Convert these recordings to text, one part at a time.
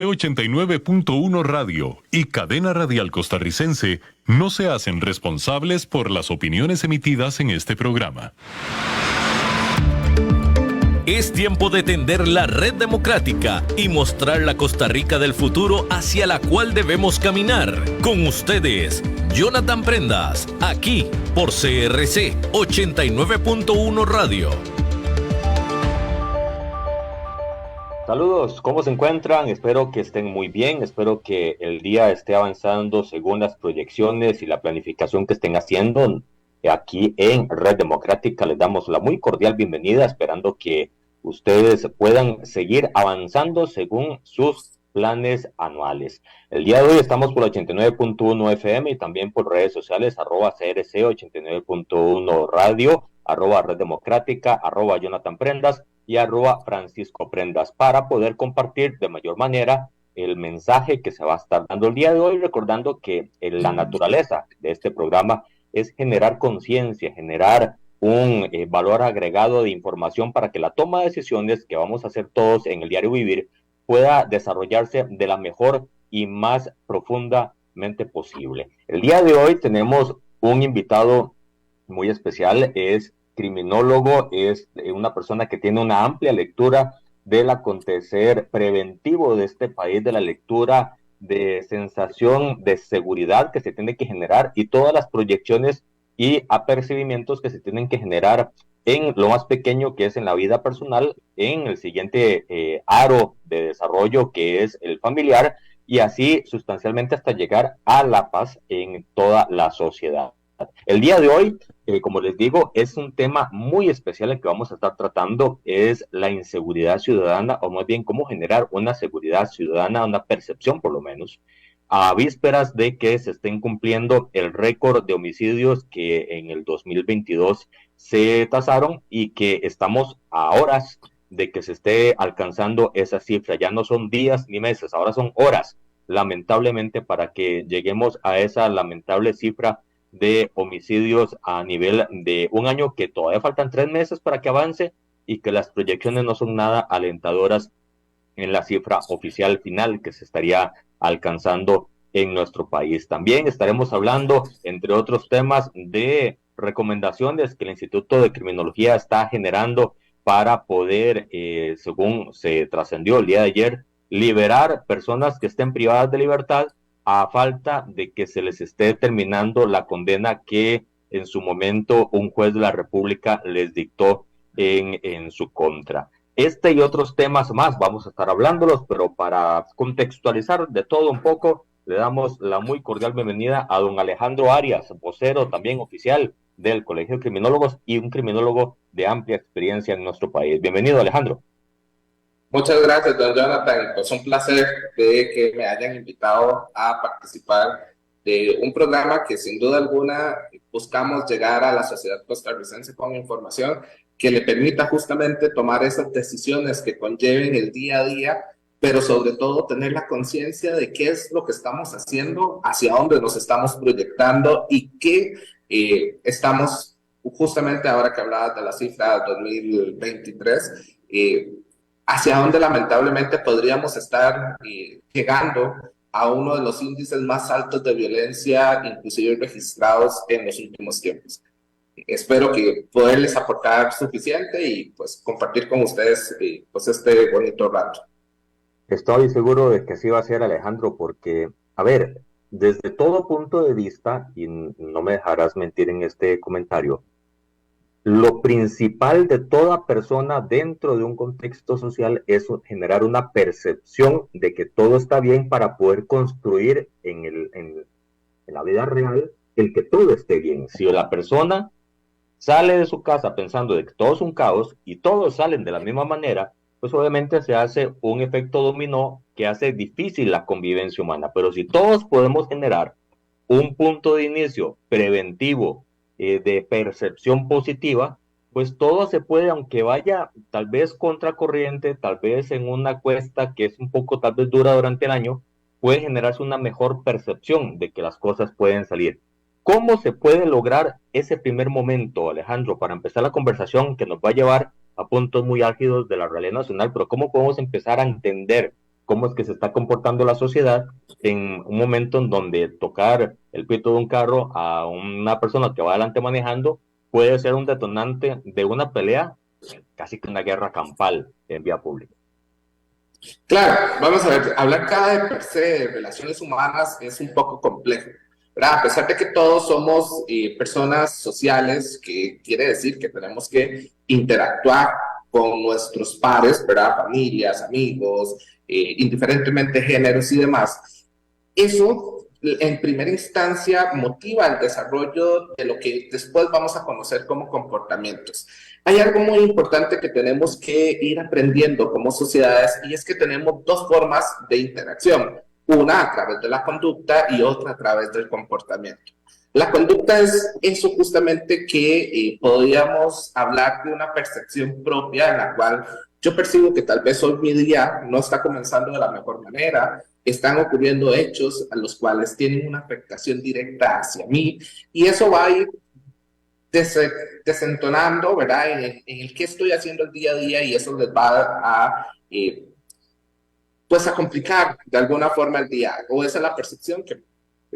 89.1 Radio y Cadena Radial Costarricense no se hacen responsables por las opiniones emitidas en este programa. Es tiempo de tender la red democrática y mostrar la Costa Rica del futuro hacia la cual debemos caminar. Con ustedes, Jonathan Prendas, aquí por CRC 89.1 Radio. Saludos, ¿cómo se encuentran? Espero que estén muy bien, espero que el día esté avanzando según las proyecciones y la planificación que estén haciendo. Aquí en Red Democrática les damos la muy cordial bienvenida, esperando que ustedes puedan seguir avanzando según sus planes anuales. El día de hoy estamos por 89.1 FM y también por redes sociales, @CRC 89.1 Radio, @Red Democrática, @Jonathan Prendas y @Francisco Prendas, para poder compartir de mayor manera el mensaje que se va a estar dando el día de hoy, recordando que la naturaleza de este programa es generar conciencia, generar un valor agregado de información para que la toma de decisiones que vamos a hacer todos en el diario vivir pueda desarrollarse de la mejor y más profundamente posible. El día de hoy tenemos un invitado muy especial, es criminólogo, es una persona que tiene una amplia lectura del acontecer preventivo de este país, de la lectura de sensación de seguridad que se tiene que generar y todas las proyecciones y apercibimientos que se tienen que generar en lo más pequeño, que es en la vida personal, en el siguiente aro de desarrollo, que es el familiar, y así sustancialmente hasta llegar a la paz en toda la sociedad. El día de hoy, como les digo, es un tema muy especial el que vamos a estar tratando, es la inseguridad ciudadana, o más bien cómo generar una seguridad ciudadana, una percepción por lo menos, a vísperas de que se estén cumpliendo el récord de homicidios que en el 2022 se tasaron y que estamos a horas de que se esté alcanzando esa cifra. Ya no son días ni meses, ahora son horas, lamentablemente, para que lleguemos a esa lamentable cifra de homicidios a nivel de un año, que todavía faltan 3 meses para que avance y que las proyecciones no son nada alentadoras en la cifra oficial final que se estaría alcanzando en nuestro país. También estaremos hablando, entre otros temas, de recomendaciones que el Instituto de Criminología está generando para poder, según se trascendió el día de ayer, liberar personas que estén privadas de libertad a falta de que se les esté terminando la condena que en su momento un juez de la República les dictó en su contra. Este y otros temas más vamos a estar hablándolos, pero para contextualizar de todo un poco, le damos la muy cordial bienvenida a don Alejandro Arias, vocero también oficial del Colegio de Criminólogos y un criminólogo de amplia experiencia en nuestro país. Bienvenido, Alejandro. Muchas gracias, don Jonathan. Pues un placer de que me hayan invitado a participar de un programa que sin duda alguna buscamos llegar a la sociedad costarricense con información que le permita justamente tomar esas decisiones que conlleven el día a día, pero sobre todo tener la conciencia de qué es lo que estamos haciendo, hacia dónde nos estamos proyectando y qué estamos, justamente ahora que hablabas de la cifra 2023, hacia dónde lamentablemente podríamos estar llegando a uno de los índices más altos de violencia, inclusive registrados en los últimos tiempos. Espero que poderles aportar suficiente y pues compartir con ustedes pues este bonito rato. Estoy seguro de que así va a ser, Alejandro, porque, a ver, desde todo punto de vista, y no me dejarás mentir en este comentario, lo principal de toda persona dentro de un contexto social es generar una percepción de que todo está bien para poder construir en la vida real el que todo esté bien. Si la persona sale de su casa pensando de que todo es un caos y todos salen de la misma manera, pues obviamente se hace un efecto dominó que hace difícil la convivencia humana. Pero si todos podemos generar un punto de inicio preventivo, de percepción positiva, pues todo se puede, aunque vaya tal vez contracorriente, tal vez en una cuesta que es un poco tal vez dura durante el año, puede generarse una mejor percepción de que las cosas pueden salir. ¿Cómo se puede lograr ese primer momento, Alejandro, para empezar la conversación que nos va a llevar a puntos muy álgidos de la realidad nacional? Pero ¿cómo podemos empezar a entender cómo es que se está comportando la sociedad en un momento en donde tocar el pito de un carro a una persona que va adelante manejando puede ser un detonante de una pelea, casi que una guerra campal en vía pública. Claro, vamos a ver, hablar cada de per se de relaciones humanas es un poco complejo, ¿verdad? A pesar de que todos somos personas sociales, que quiere decir que tenemos que interactuar con nuestros pares, ¿verdad? Familias, amigos, indiferentemente géneros y demás. Eso, en primera instancia, motiva el desarrollo de lo que después vamos a conocer como comportamientos. Hay algo muy importante que tenemos que ir aprendiendo como sociedades y es que tenemos dos formas de interacción, una a través de la conducta y otra a través del comportamiento. La conducta es eso justamente que podríamos hablar de una percepción propia en la cual yo percibo que tal vez hoy mi día no está comenzando de la mejor manera, están ocurriendo hechos a los cuales tienen una afectación directa hacia mí y eso va a ir desentonando, ¿verdad? En el qué estoy haciendo el día a día y eso les va pues a complicar de alguna forma el día, o esa es la percepción que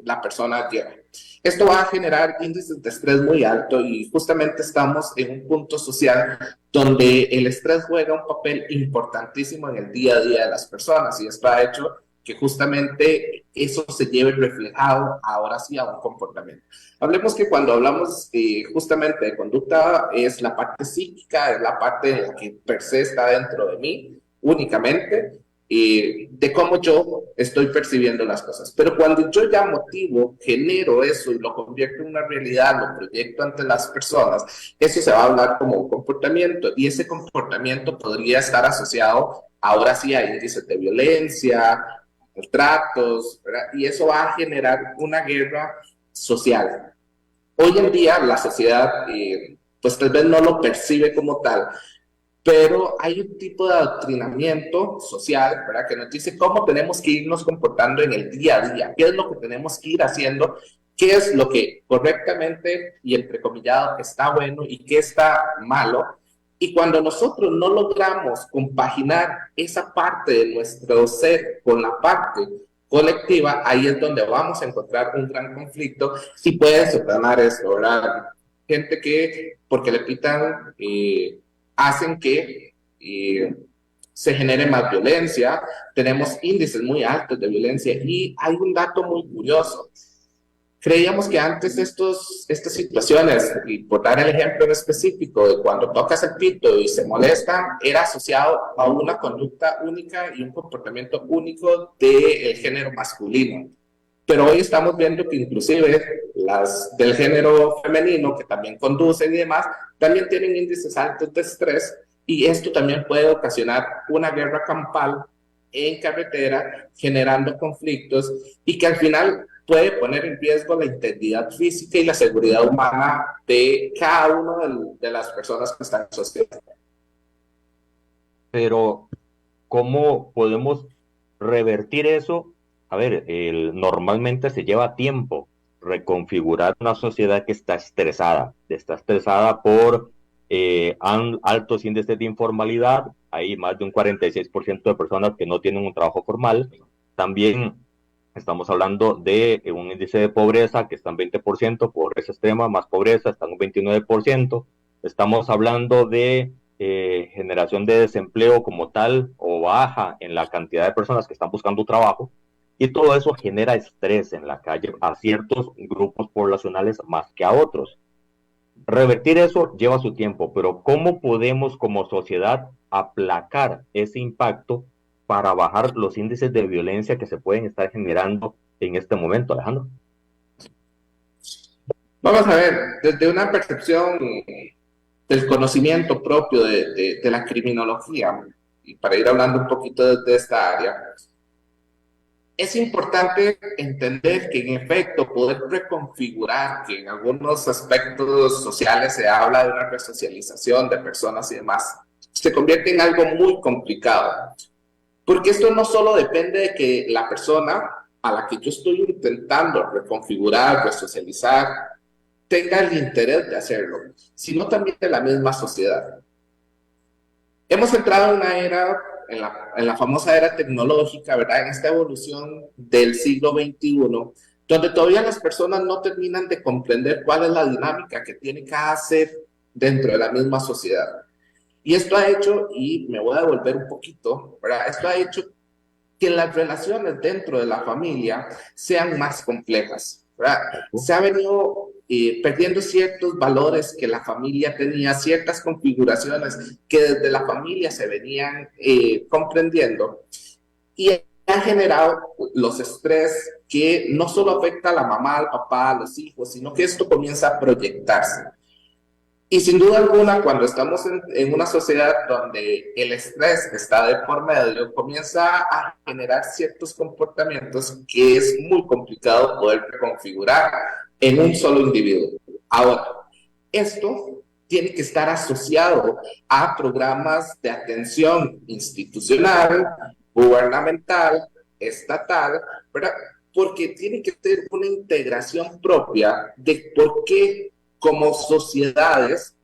la persona tiene. Esto va a generar índices de estrés muy alto y justamente estamos en un punto social donde el estrés juega un papel importantísimo en el día a día de las personas y esto ha hecho que justamente eso se lleve reflejado ahora sí a un comportamiento. Hablemos que cuando hablamos justamente de conducta es la parte psíquica, es la parte en la que per se está dentro de mí únicamente, de cómo yo estoy percibiendo las cosas. Pero cuando yo ya motivo, genero eso y lo convierto en una realidad, lo proyecto ante las personas, eso se va a hablar como un comportamiento y ese comportamiento podría estar asociado ahora sí a índices de violencia, tratos, ¿verdad? Y eso va a generar una guerra social. Hoy en día la sociedad pues tal vez no lo percibe como tal, pero hay un tipo de adoctrinamiento social, ¿verdad? Que nos dice cómo tenemos que irnos comportando en el día a día, qué es lo que tenemos que ir haciendo, qué es lo que correctamente y entrecomillado está bueno y qué está malo. Y cuando nosotros no logramos compaginar esa parte de nuestro ser con la parte colectiva, ahí es donde vamos a encontrar un gran conflicto y puede desencadenar esto, ¿verdad? Gente que, porque le pitan, hacen que se genere más violencia, tenemos índices muy altos de violencia y hay un dato muy curioso. Creíamos que antes estas situaciones, y por dar el ejemplo en específico de cuando tocas el pito y se molestan, era asociado a una conducta única y un comportamiento único del género masculino. Pero hoy estamos viendo que inclusive las del género femenino, que también conducen y demás, también tienen índices altos de estrés y esto también puede ocasionar una guerra campal en carretera, generando conflictos y que al final puede poner en riesgo la integridad física y la seguridad humana de cada una de las personas que están en sociedad. Pero, ¿cómo podemos revertir eso? A ver, normalmente se lleva tiempo reconfigurar una sociedad que está estresada por altos índices de informalidad, hay más de un 46% de personas que no tienen un trabajo formal, también estamos hablando de un índice de pobreza que está en 20%, pobreza extrema más pobreza está en un 29%, estamos hablando de generación de desempleo como tal o baja en la cantidad de personas que están buscando trabajo y todo eso genera estrés en la calle a ciertos grupos poblacionales más que a otros. Revertir eso lleva su tiempo, pero ¿cómo podemos como sociedad aplacar ese impacto para bajar los índices de violencia que se pueden estar generando en este momento, Alejandro? Vamos a ver, desde una percepción del conocimiento propio de la criminología, y para ir hablando un poquito desde esta área, es importante entender que en efecto poder reconfigurar, que en algunos aspectos sociales se habla de una resocialización de personas y demás, se convierte en algo muy complicado. Porque esto no solo depende de que la persona a la que yo estoy intentando reconfigurar, resocializar, tenga el interés de hacerlo, sino también de la misma sociedad. Hemos entrado en una era en la famosa era tecnológica, ¿verdad? En esta evolución del siglo XXI, donde todavía las personas no terminan de comprender cuál es la dinámica que tiene cada ser dentro de la misma sociedad. Y esto ha hecho, y me voy a devolver un poquito, ¿verdad? Esto ha hecho que las relaciones dentro de la familia sean más complejas, ¿verdad? Se ha venido perdiendo ciertos valores que la familia tenía, ciertas configuraciones que desde la familia se venían comprendiendo, y ha generado los estrés que no solo afecta a la mamá, al papá, a los hijos, sino que esto comienza a proyectarse. Y sin duda alguna, cuando estamos en una sociedad donde el estrés está de por medio, comienza a generar ciertos comportamientos que es muy complicado poder configurar en un solo individuo. Ahora, esto tiene que estar asociado a programas de atención institucional, gubernamental, estatal, ¿verdad? Porque tiene que ser una integración propia de por qué como sociedades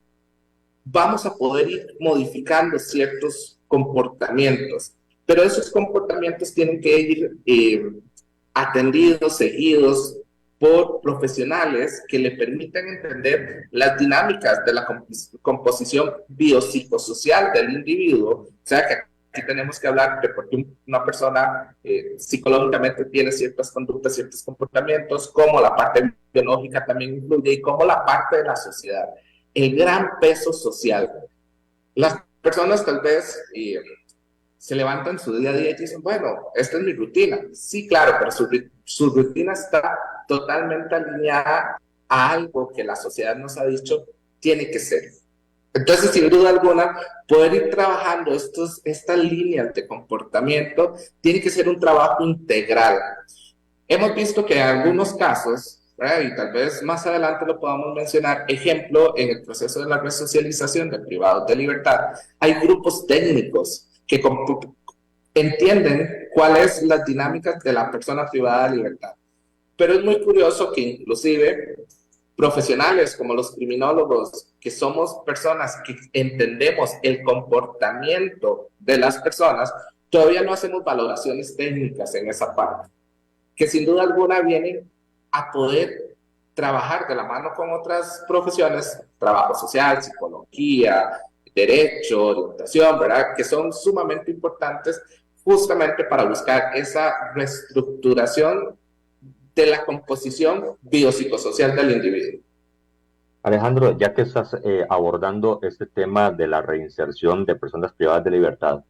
vamos a poder ir modificando ciertos comportamientos, pero esos comportamientos tienen que ir atendidos, seguidos por profesionales que le permitan entender las dinámicas de la composición biopsicosocial del individuo. O sea, que aquí tenemos que hablar de por qué una persona psicológicamente tiene ciertas conductas, ciertos comportamientos, cómo la parte biológica también influye y cómo la parte de la sociedad. El gran peso social. Las personas tal vez se levantan su día a día y dicen, bueno, esta es mi rutina. Sí, claro, pero su rutina está totalmente alineada a algo que la sociedad nos ha dicho tiene que ser. Entonces, sin duda alguna, poder ir trabajando estas líneas de comportamiento tiene que ser un trabajo integral. Hemos visto que en algunos casos, ¿verdad? Y tal vez más adelante lo podamos mencionar, ejemplo, en el proceso de la resocialización de privados de libertad, hay grupos técnicos que entienden cuáles son las dinámicas de la persona privada de libertad. Pero es muy curioso que inclusive profesionales como los criminólogos, que somos personas que entendemos el comportamiento de las personas, todavía no hacemos valoraciones técnicas en esa parte, que sin duda alguna vienen a poder trabajar de la mano con otras profesiones, trabajo social, psicología, derecho, orientación, ¿verdad? Que son sumamente importantes justamente para buscar esa reestructuración de la composición biopsicosocial del individuo. Alejandro, ya que estás abordando este tema de la reinserción de personas privadas de libertad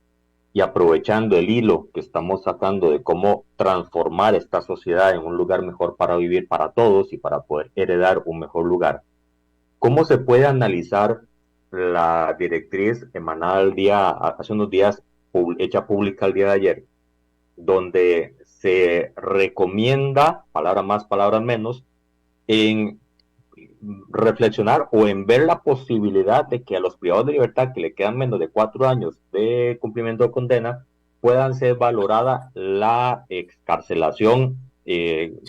y aprovechando el hilo que estamos sacando de cómo transformar esta sociedad en un lugar mejor para vivir para todos y para poder heredar un mejor lugar, ¿cómo se puede analizar la directriz emanada hace unos días, hecha pública el día de ayer, donde se recomienda, palabras más, palabras menos, en reflexionar o en ver la posibilidad de que a los privados de libertad que le quedan menos de 4 años de cumplimiento de condena puedan ser valorada la excarcelación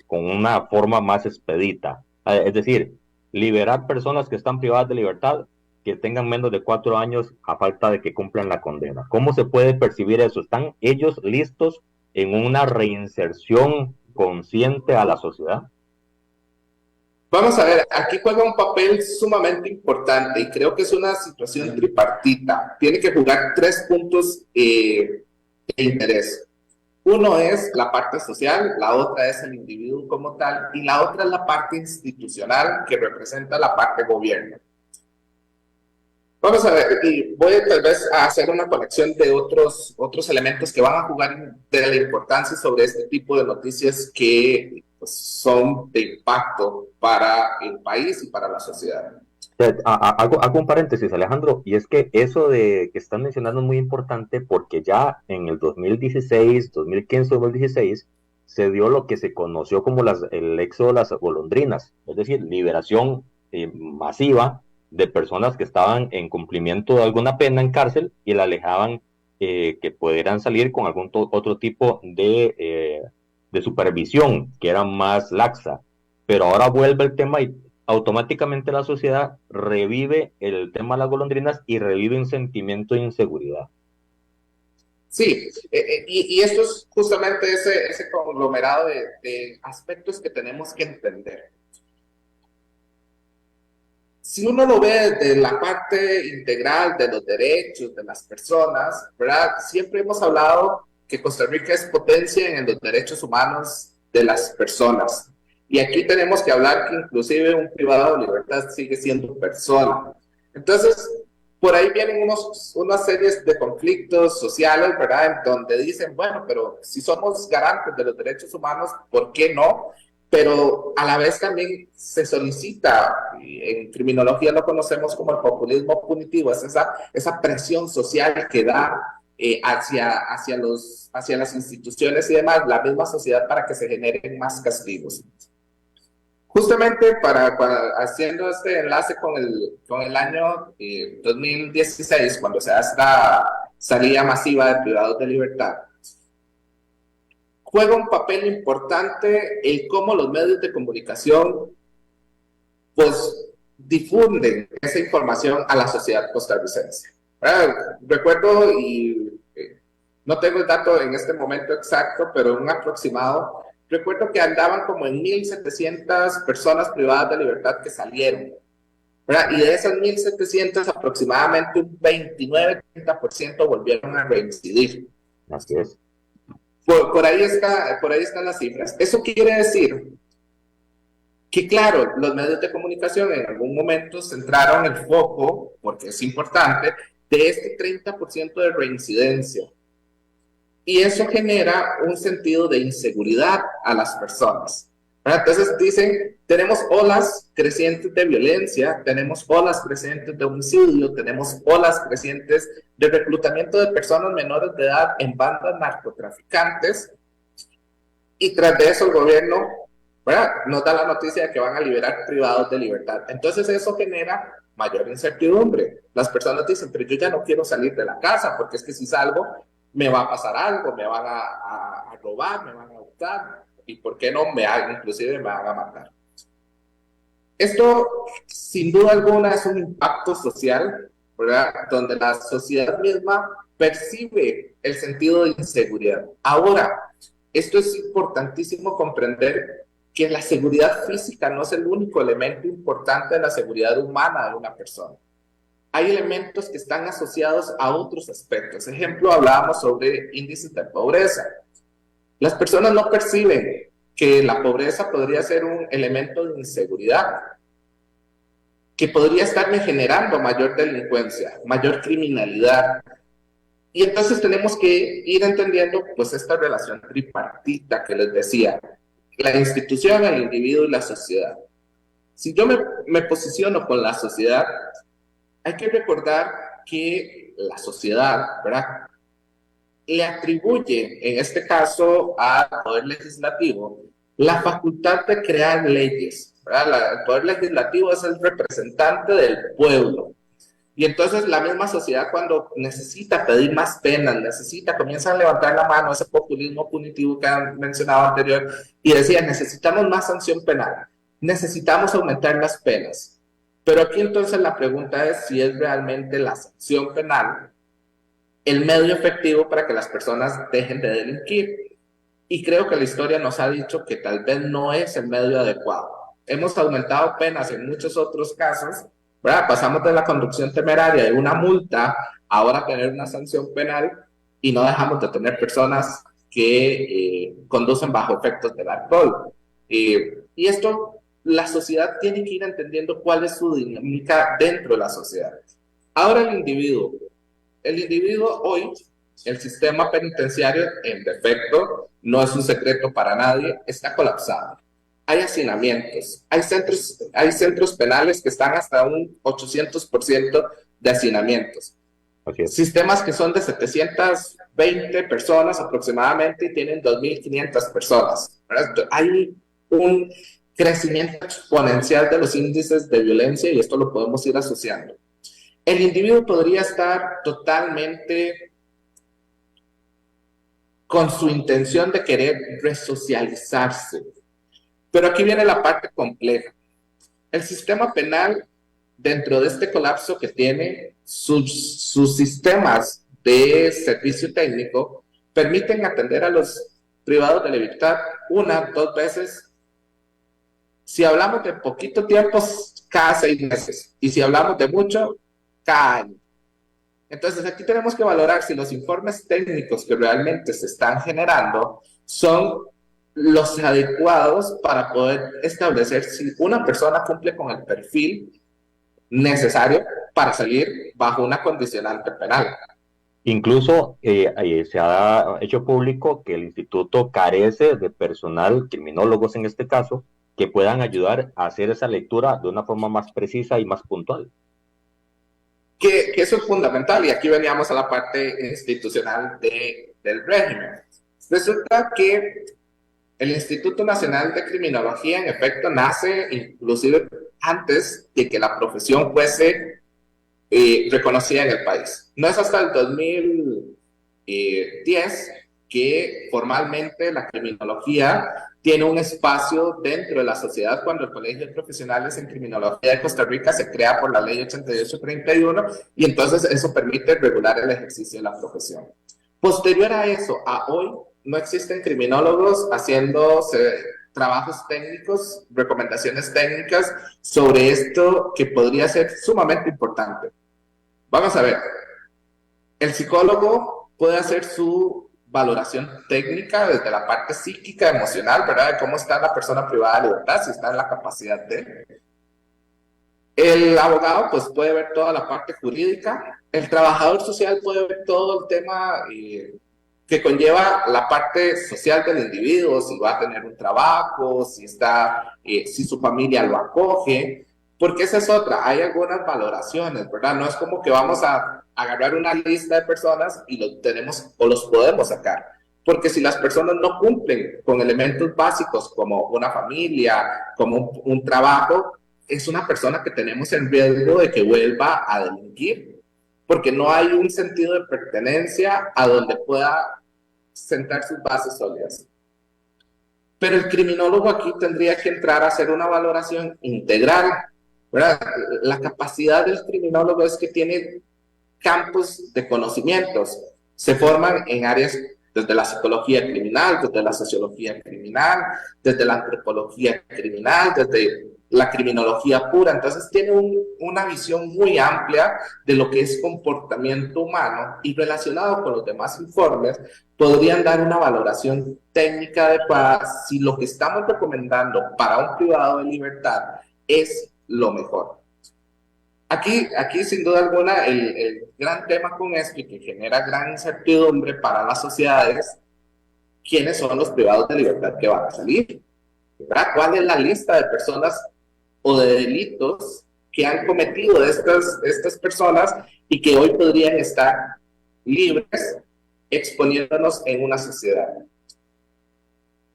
con una forma más expedita? Es decir, liberar personas que están privadas de libertad que tengan menos de 4 años a falta de que cumplan la condena. ¿Cómo se puede percibir eso? ¿Están ellos listos en una reinserción consciente a la sociedad? Vamos a ver, aquí juega un papel sumamente importante y creo que es una situación tripartita. Tiene que jugar 3 puntos de interés. Uno es la parte social, la otra es el individuo como tal y la otra es la parte institucional que representa la parte gobierno. Vamos a ver, y voy tal vez a hacer una conexión de otros elementos que van a jugar de la importancia sobre este tipo de noticias que pues, son de impacto para el país y para la sociedad. Hago un paréntesis, Alejandro, y es que eso de que están mencionando es muy importante porque ya en el 2016, 2015, 2016, se dio lo que se conoció como el éxodo de las golondrinas, es decir, liberación masiva de personas que estaban en cumplimiento de alguna pena en cárcel y la alejaban que pudieran salir con algún otro tipo de supervisión que era más laxa. Pero ahora vuelve el tema y automáticamente la sociedad revive el tema de las golondrinas y revive un sentimiento de inseguridad. Sí, y esto es justamente ese conglomerado de aspectos que tenemos que entender. Si uno lo ve desde la parte integral de los derechos de las personas, ¿verdad? Siempre hemos hablado que Costa Rica es potencia en los derechos humanos de las personas. Y aquí tenemos que hablar que inclusive un privado de libertad sigue siendo persona. Entonces, por ahí vienen unas series de conflictos sociales, ¿verdad? En donde dicen, bueno, pero si somos garantes de los derechos humanos, ¿por qué no? Pero a la vez también se solicita, y en criminología lo conocemos como el populismo punitivo, es esa presión social que da hacia las instituciones y demás, la misma sociedad, para que se generen más castigos. Justamente haciendo este enlace con el año 2016, cuando se da esta salida masiva de privados de libertad, juega un papel importante el cómo los medios de comunicación pues difunden esa información a la sociedad costarricense. Recuerdo, y no tengo el dato en este momento exacto, pero un aproximado, recuerdo que andaban como en 1,700 personas privadas de libertad que salieron, ¿verdad? Y de esas 1,700, aproximadamente un 29-30% volvieron a reincidir. Así es. Por ahí están las cifras. Eso quiere decir que, claro, los medios de comunicación en algún momento centraron el foco, porque es importante, de este 30% de reincidencia. Y eso genera un sentido de inseguridad a las personas. Entonces dicen, tenemos olas crecientes de violencia, tenemos olas crecientes de homicidio, tenemos olas crecientes de reclutamiento de personas menores de edad en bandas narcotraficantes, y tras de eso el gobierno, ¿verdad?, nos da la noticia de que van a liberar privados de libertad. Entonces eso genera mayor incertidumbre. Las personas dicen, pero yo ya no quiero salir de la casa, porque es que si salgo me va a pasar algo, me van a robar, me van a hurtar, y por qué no, inclusive me van a matar. Esto, sin duda alguna, es un impacto social, ¿verdad?, donde la sociedad misma percibe el sentido de inseguridad. Ahora, esto es importantísimo comprender, que la seguridad física no es el único elemento importante de la seguridad humana de una persona. Hay elementos que están asociados a otros aspectos. Ejemplo, hablábamos sobre índices de pobreza. Las personas no perciben que la pobreza podría ser un elemento de inseguridad, que podría estarme generando mayor delincuencia, mayor criminalidad. Y entonces tenemos que ir entendiendo pues esta relación tripartita que les decía, la institución, el individuo y la sociedad. Si yo me posiciono con la sociedad, hay que recordar que la sociedad, ¿verdad?, le atribuye, en este caso, al Poder Legislativo, la facultad de crear leyes, ¿verdad? El Poder Legislativo es el representante del pueblo. Y entonces la misma sociedad, cuando necesita pedir más penas, comienza a levantar la mano, ese populismo punitivo que han mencionado anterior, y decía, necesitamos más sanción penal, necesitamos aumentar las penas. Pero aquí entonces la pregunta es si es realmente la sanción penal el medio efectivo para que las personas dejen de delinquir. Y creo que la historia nos ha dicho que tal vez no es el medio adecuado. Hemos aumentado penas en muchos otros casos, ¿verdad? Pasamos de la conducción temeraria, de una multa, ahora a tener una sanción penal, y no dejamos de tener personas que conducen bajo efectos del alcohol. Y esto, la sociedad tiene que ir entendiendo cuál es su dinámica dentro de la sociedad. Ahora el individuo hoy, el sistema penitenciario, en defecto, no es un secreto para nadie, está colapsado. Hay hacinamientos, hay centros penales que están hasta un 800% de hacinamientos. Así es. Sistemas que son de 720 personas aproximadamente y tienen 2.500 personas, ¿verdad? Hay un crecimiento exponencial de los índices de violencia, y esto lo podemos ir asociando. El individuo podría estar totalmente con su intención de querer resocializarse. Pero aquí viene la parte compleja. El sistema penal, dentro de este colapso que tiene, sus sistemas de servicio técnico permiten atender a los privados de libertad 1, 2 veces. Si hablamos de poquito tiempo, cada 6 meses. Y si hablamos de mucho, cada año. Entonces aquí tenemos que valorar si los informes técnicos que realmente se están generando son los adecuados para poder establecer si una persona cumple con el perfil necesario para salir bajo una condicionante penal. Incluso se ha hecho público que el instituto carece de personal, criminólogos en este caso, que puedan ayudar a hacer esa lectura de una forma más precisa y más puntual. Que eso es fundamental, y aquí veníamos a la parte institucional del régimen. Resulta que el Instituto Nacional de Criminología, en efecto, nace inclusive antes de que la profesión fuese reconocida en el país. No es hasta el 2010 que formalmente la criminología tiene un espacio dentro de la sociedad, cuando el Colegio de Profesionales en Criminología de Costa Rica se crea por la Ley 8831, y entonces eso permite regular el ejercicio de la profesión. Posterior a eso, a hoy, no existen criminólogos haciendo trabajos técnicos, recomendaciones técnicas sobre esto que podría ser sumamente importante. Vamos a ver, el psicólogo puede hacer su valoración técnica desde la parte psíquica, emocional, ¿verdad? De cómo está la persona privada de libertad, si está en la capacidad de... El abogado, pues, puede ver toda la parte jurídica. El trabajador social puede ver todo el tema que conlleva la parte social del individuo, si va a tener un trabajo, si su familia lo acoge, porque esa es otra. Hay algunas valoraciones, ¿verdad? No es como que vamos a agarrar una lista de personas y los tenemos o los podemos sacar, porque si las personas no cumplen con elementos básicos como una familia, como un trabajo, es una persona que tenemos en riesgo de que vuelva a delinquir, porque no hay un sentido de pertenencia a donde pueda sentar sus bases sólidas. Pero el criminólogo aquí tendría que entrar a hacer una valoración integral, ¿verdad? La capacidad del criminólogo es que tiene campos de conocimientos, se forman en áreas desde la psicología criminal, desde la sociología criminal, desde la antropología criminal, desde la criminología pura. Entonces tiene una visión muy amplia de lo que es comportamiento humano, y relacionado con los demás informes podrían dar una valoración técnica adecuada si lo que estamos recomendando para un privado de libertad es lo mejor. Aquí sin duda alguna, el gran tema con esto, y que genera gran incertidumbre para las sociedades, ¿quiénes son los privados de libertad que van a salir? ¿Verdad? ¿Cuál es la lista de personas o de delitos que han cometido estas personas y que hoy podrían estar libres, exponiéndonos en una sociedad?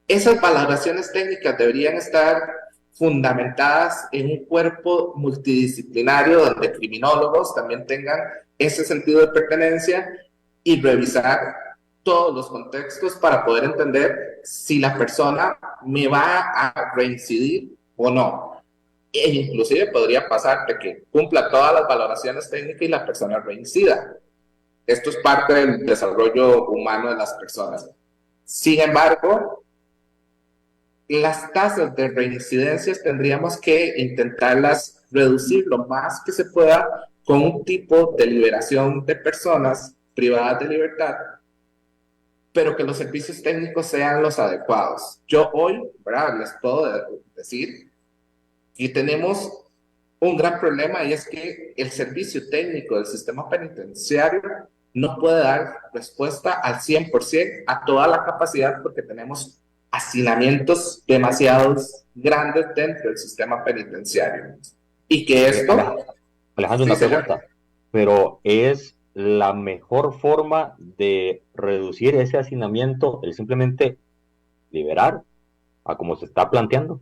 Esas valoraciones técnicas deberían estar fundamentadas en un cuerpo multidisciplinario donde criminólogos también tengan ese sentido de pertenencia y revisar todos los contextos para poder entender si la persona me va a reincidir o no. E inclusive podría pasar de que cumpla todas las valoraciones técnicas y la persona reincida. Esto es parte del desarrollo humano de las personas. Sin embargo, las tasas de reincidencias tendríamos que intentarlas reducir lo más que se pueda con un tipo de liberación de personas privadas de libertad, pero que los servicios técnicos sean los adecuados. Yo hoy, ¿verdad?, les puedo decir que tenemos un gran problema, y es que el servicio técnico del sistema penitenciario no puede dar respuesta al 100% a toda la capacidad, porque tenemos hacinamientos demasiados grandes dentro del sistema penitenciario. Y que esto... Alejandro, una pregunta. Pero ¿es la mejor forma de reducir ese hacinamiento el simplemente liberar a como se está planteando?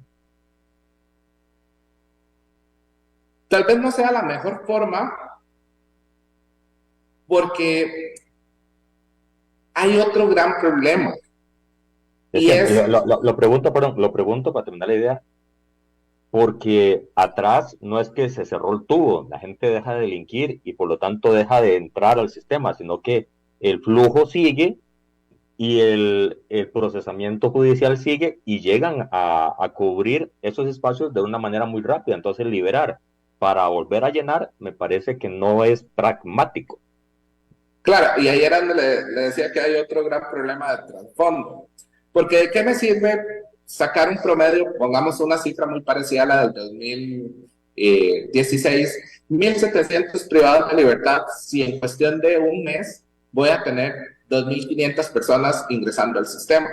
Tal vez no sea la mejor forma, porque hay otro gran problema. Lo pregunto para terminar la idea, porque atrás no es que se cerró el tubo, la gente deja de delinquir y por lo tanto deja de entrar al sistema, sino que el flujo sigue y el procesamiento judicial sigue y llegan a cubrir esos espacios de una manera muy rápida. Entonces, liberar para volver a llenar me parece que no es pragmático. Claro, y ahí era donde le decía que hay otro gran problema de trasfondo. Porque ¿de qué me sirve sacar un promedio, pongamos una cifra muy parecida a la del 2016, 1.700 privados de libertad, si en cuestión de un mes voy a tener 2.500 personas ingresando al sistema?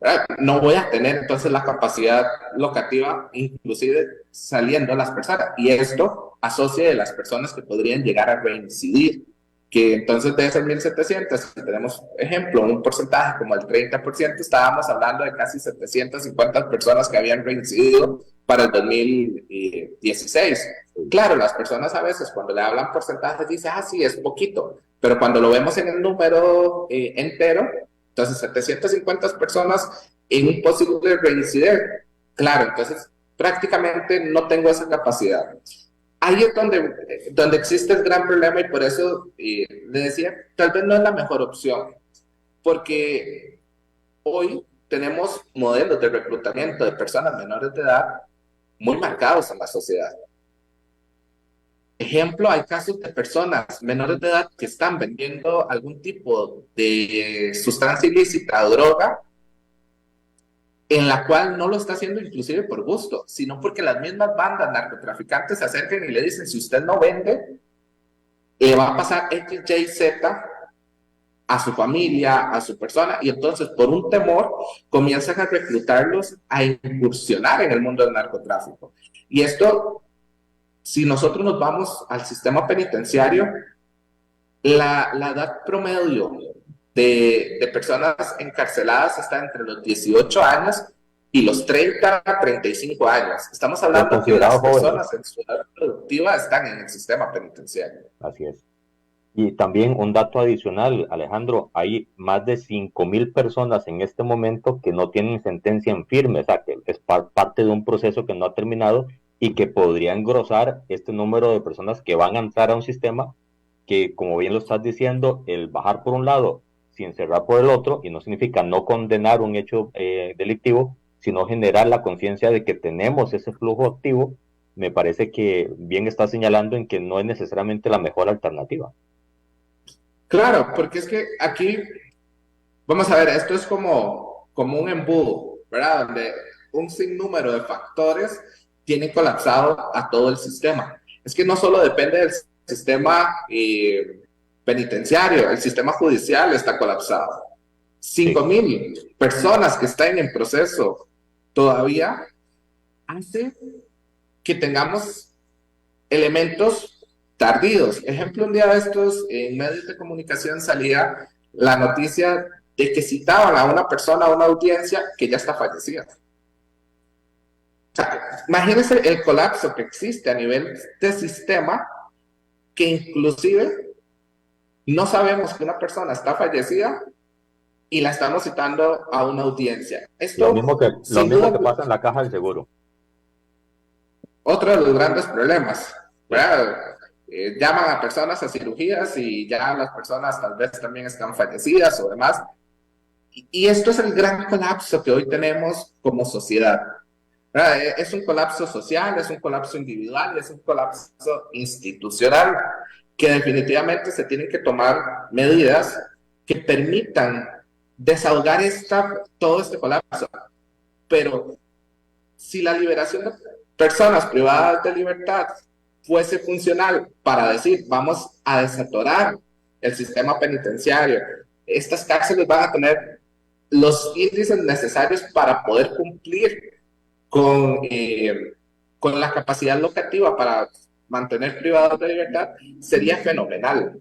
¿Verdad? No voy a tener entonces la capacidad locativa, inclusive saliendo las personas. Y esto asocia de las personas que podrían llegar a reincidir, que entonces de esas 1.700, si tenemos, ejemplo, un porcentaje como el 30%, estábamos hablando de casi 750 personas que habían reincidido para el 2016. Claro, las personas a veces cuando le hablan porcentajes dicen, sí, es poquito, pero cuando lo vemos en el número entero, entonces 750 personas en un posible reincidir, claro, entonces prácticamente no tengo esa capacidad. Ahí es donde existe el gran problema y por eso le decía, tal vez no es la mejor opción, porque hoy tenemos modelos de reclutamiento de personas menores de edad muy marcados en la sociedad. Ejemplo, hay casos de personas menores de edad que están vendiendo algún tipo de sustancia ilícita o droga, en la cual no lo está haciendo inclusive por gusto, sino porque las mismas bandas narcotraficantes se acercan y le dicen, si usted no vende, le va a pasar X, Y, Z a su familia, a su persona, y entonces por un temor comienzan a reclutarlos a incursionar en el mundo del narcotráfico. Y esto, si nosotros nos vamos al sistema penitenciario, la edad promedio de personas encarceladas está entre los 18 años y los 30 a 35 años. Estamos hablando de que las personas en su edad productiva están en el sistema penitenciario. Así es. Y también un dato adicional, Alejandro, hay más de 5.000 personas en este momento que no tienen sentencia en firme, o sea, que es parte de un proceso que no ha terminado y que podría engrosar este número de personas que van a entrar a un sistema que, como bien lo estás diciendo, el bajar por un lado sin cerrar por el otro, y no significa no condenar un hecho delictivo, sino generar la conciencia de que tenemos ese flujo activo, me parece que bien está señalando en que no es necesariamente la mejor alternativa. Claro, porque es que aquí, vamos a ver, esto es como un embudo, ¿verdad? Donde un sinnúmero de factores tienen colapsado a todo el sistema. Es que no solo depende del sistema penitenciario, el sistema judicial está colapsado. 5.000 personas que están en proceso todavía hace que tengamos elementos tardíos. Ejemplo, un día de estos en medios de comunicación salía la noticia de que citaban a una persona a una audiencia que ya está fallecida. O sea, imagínense el colapso que existe a nivel de sistema, que inclusive no sabemos que una persona está fallecida y la estamos citando a una audiencia. Esto, lo mismo que pasa en la caja del seguro. Otro de los grandes problemas, ¿verdad? Llaman a personas a cirugías y ya las personas tal vez también están fallecidas o demás. Y esto es el gran colapso que hoy tenemos como sociedad, ¿verdad? Es un colapso social, es un colapso individual, es un colapso institucional, que definitivamente se tienen que tomar medidas que permitan desahogar todo este colapso. Pero si la liberación de personas privadas de libertad fuese funcional para decir, vamos a desatorar el sistema penitenciario, estas cárceles van a tener los índices necesarios para poder cumplir con la capacidad locativa para mantener privados de libertad, sería fenomenal.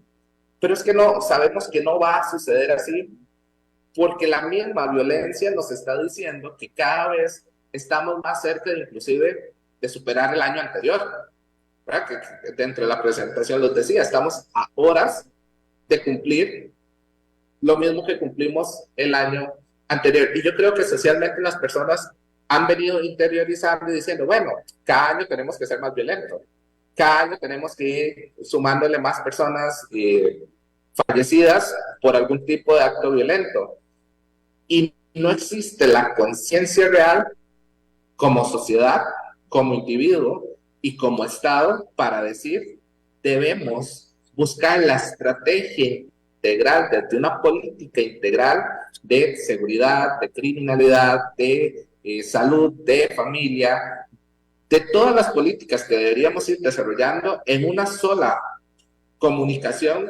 Pero es que no, sabemos que no va a suceder así, porque la misma violencia nos está diciendo que cada vez estamos más cerca de, inclusive, de superar el año anterior, ¿verdad? Que dentro de la presentación los decía, estamos a horas de cumplir lo mismo que cumplimos el año anterior. Y yo creo que socialmente las personas han venido interiorizando y diciendo, bueno, cada año tenemos que ser más violentos, cada año tenemos que ir sumándole más personas fallecidas por algún tipo de acto violento. Y no existe la conciencia real como sociedad, como individuo y como Estado para decir, debemos buscar la estrategia integral, desde una política integral de seguridad, de criminalidad, de salud, de familia, de todas las políticas que deberíamos ir desarrollando en una sola comunicación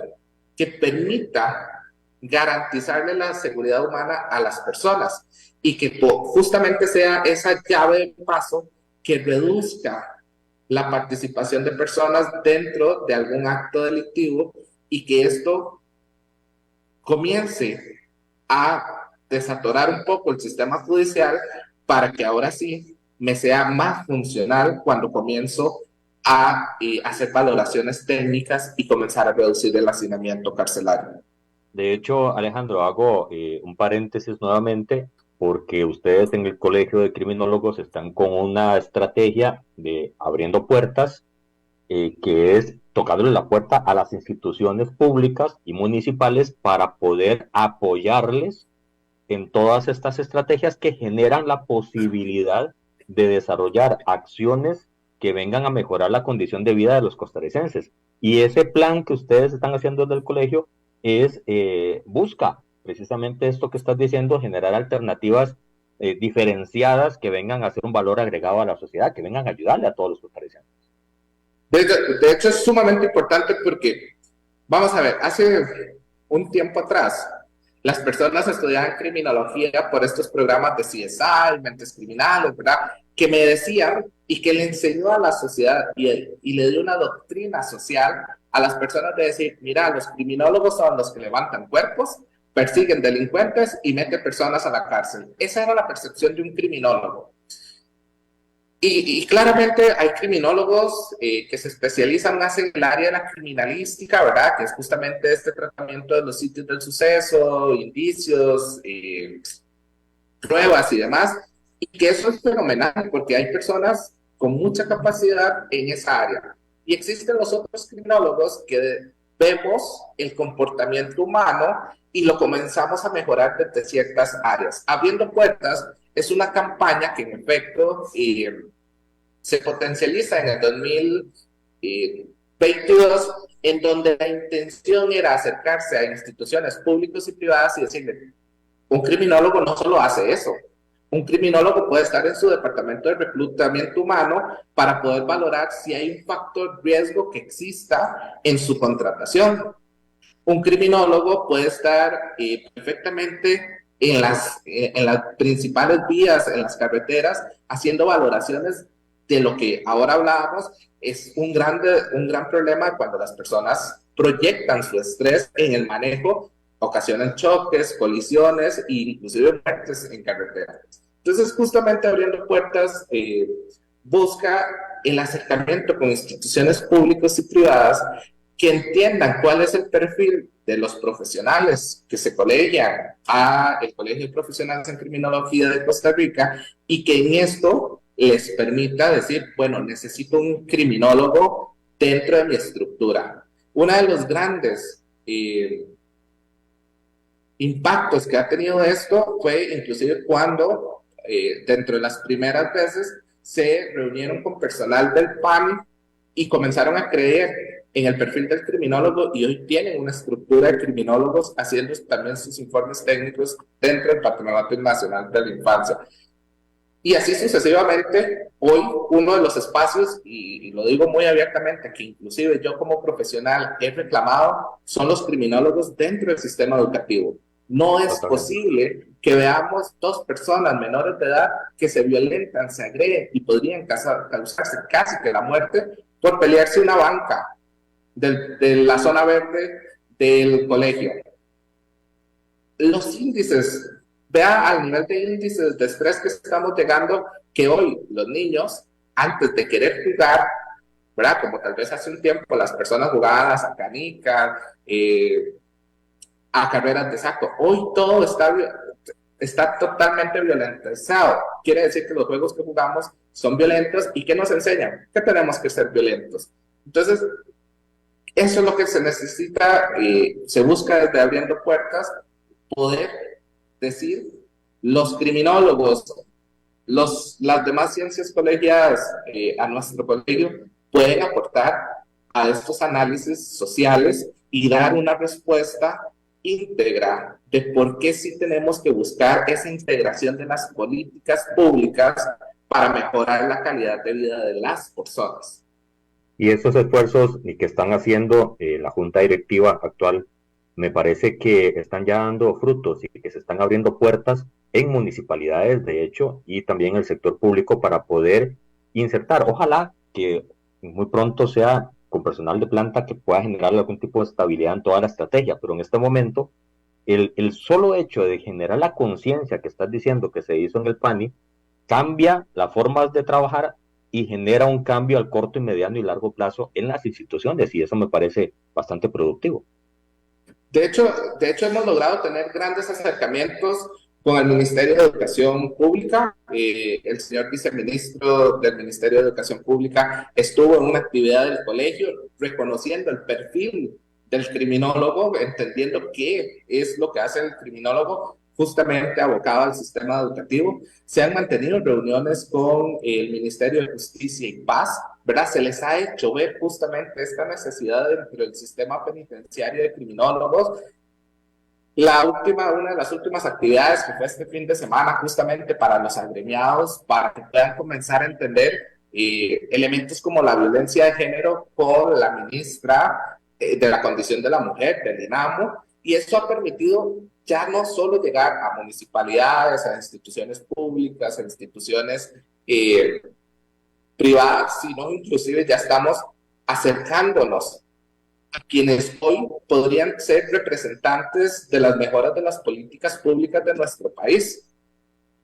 que permita garantizarle la seguridad humana a las personas y que justamente sea esa llave de paso que reduzca la participación de personas dentro de algún acto delictivo y que esto comience a desatorar un poco el sistema judicial para que ahora sí me sea más funcional cuando comienzo a hacer valoraciones técnicas y comenzar a reducir el hacinamiento carcelario. De hecho, Alejandro, hago un paréntesis nuevamente porque ustedes en el Colegio de Criminólogos están con una estrategia de abriendo puertas, que es tocándole la puerta a las instituciones públicas y municipales para poder apoyarles en todas estas estrategias que generan la posibilidad de desarrollar acciones que vengan a mejorar la condición de vida de los costarricenses. Y ese plan que ustedes están haciendo desde el colegio busca precisamente esto que estás diciendo, generar alternativas diferenciadas que vengan a hacer un valor agregado a la sociedad, que vengan a ayudarle a todos los costarricenses. De hecho, es sumamente importante porque, vamos a ver, hace un tiempo atrás, las personas estudiaban criminología por estos programas de CSI, Mentes Criminales, ¿verdad? Que me decían y que le enseñó a la sociedad y le dio una doctrina social a las personas de decir, mira, los criminólogos son los que levantan cuerpos, persiguen delincuentes y meten personas a la cárcel. Esa era la percepción de un criminólogo. Y claramente hay criminólogos que se especializan más en el área de la criminalística, ¿verdad? Que es justamente este tratamiento de los sitios del suceso, indicios, pruebas y demás. Y que eso es fenomenal porque hay personas con mucha capacidad en esa área. Y existen los otros criminólogos que vemos el comportamiento humano y lo comenzamos a mejorar desde ciertas áreas. Abriendo Puertas es una campaña que en efecto se potencializa en el 2022, en donde la intención era acercarse a instituciones públicas y privadas y decirle, un criminólogo no solo hace eso, un criminólogo puede estar en su departamento de reclutamiento humano para poder valorar si hay un factor riesgo que exista en su contratación. Un criminólogo puede estar perfectamente en las principales vías, en las carreteras, haciendo valoraciones de lo que ahora hablábamos. Es un gran problema cuando las personas proyectan su estrés en el manejo, ocasionan choques, colisiones e inclusive muertes en carretera. Entonces, justamente Abriendo Puertas busca el acercamiento con instituciones públicas y privadas que entiendan cuál es el perfil de los profesionales que se colegian al Colegio de Profesionales en Criminología de Costa Rica y que en esto les permita decir, bueno, necesito un criminólogo dentro de mi estructura. Uno de los grandes impactos que ha tenido esto fue inclusive cuando dentro de las primeras veces se reunieron con personal del PAMI y comenzaron a creer en el perfil del criminólogo y hoy tienen una estructura de criminólogos haciendo también sus informes técnicos dentro del Patronato Nacional de la Infancia. Y así sucesivamente, hoy uno de los espacios, y lo digo muy abiertamente, que inclusive yo como profesional he reclamado, son los criminólogos dentro del sistema educativo. No es posible que veamos dos personas menores de edad que se violentan, se agreden y podrían causarse casi que la muerte por pelearse una banca de la zona verde del colegio. Los índices, vea al nivel de índices de estrés que estamos llegando, que hoy los niños, antes de querer jugar, ¿verdad? Como tal vez hace un tiempo las personas jugaban a canicas, a carreras de saco. Hoy todo está totalmente violentizado. Quiere decir que los juegos que jugamos son violentos y que nos enseñan que tenemos que ser violentos. Entonces, Eso es lo que se necesita, se busca desde Abriendo Puertas, poder decir, los criminólogos, las demás ciencias colegiadas a nuestro colegio pueden aportar a estos análisis sociales y dar una respuesta íntegra de por qué sí tenemos que buscar esa integración de las políticas públicas para mejorar la calidad de vida de las personas. Y estos esfuerzos que están haciendo la Junta Directiva actual, me parece que están ya dando frutos y que se están abriendo puertas en municipalidades, de hecho, y también en el sector público para poder insertar. Ojalá que muy pronto sea con personal de planta que pueda generar algún tipo de estabilidad en toda la estrategia, pero en este momento el solo hecho de generar la conciencia que estás diciendo que se hizo en el PANI cambia las formas de trabajar y genera un cambio al corto y mediano y largo plazo en las instituciones, y eso me parece bastante productivo. De hecho hemos logrado tener grandes acercamientos con el Ministerio de Educación Pública. El señor viceministro del Ministerio de Educación Pública estuvo en una actividad del colegio reconociendo el perfil del criminólogo, entendiendo qué es lo que hace el criminólogo justamente abocado al sistema educativo. Se han mantenido reuniones con el Ministerio de Justicia y Paz, ¿verdad? Se les ha hecho ver justamente esta necesidad dentro del sistema penitenciario de criminólogos. Una de las últimas actividades que fue este fin de semana justamente para los agremiados, para que puedan comenzar a entender elementos como la violencia de género por la ministra de la condición de la mujer, del INAMO, y esto ha permitido ya no solo llegar a municipalidades, a instituciones públicas, a instituciones privadas, sino inclusive ya estamos acercándonos a quienes hoy podrían ser representantes de las mejoras de las políticas públicas de nuestro país.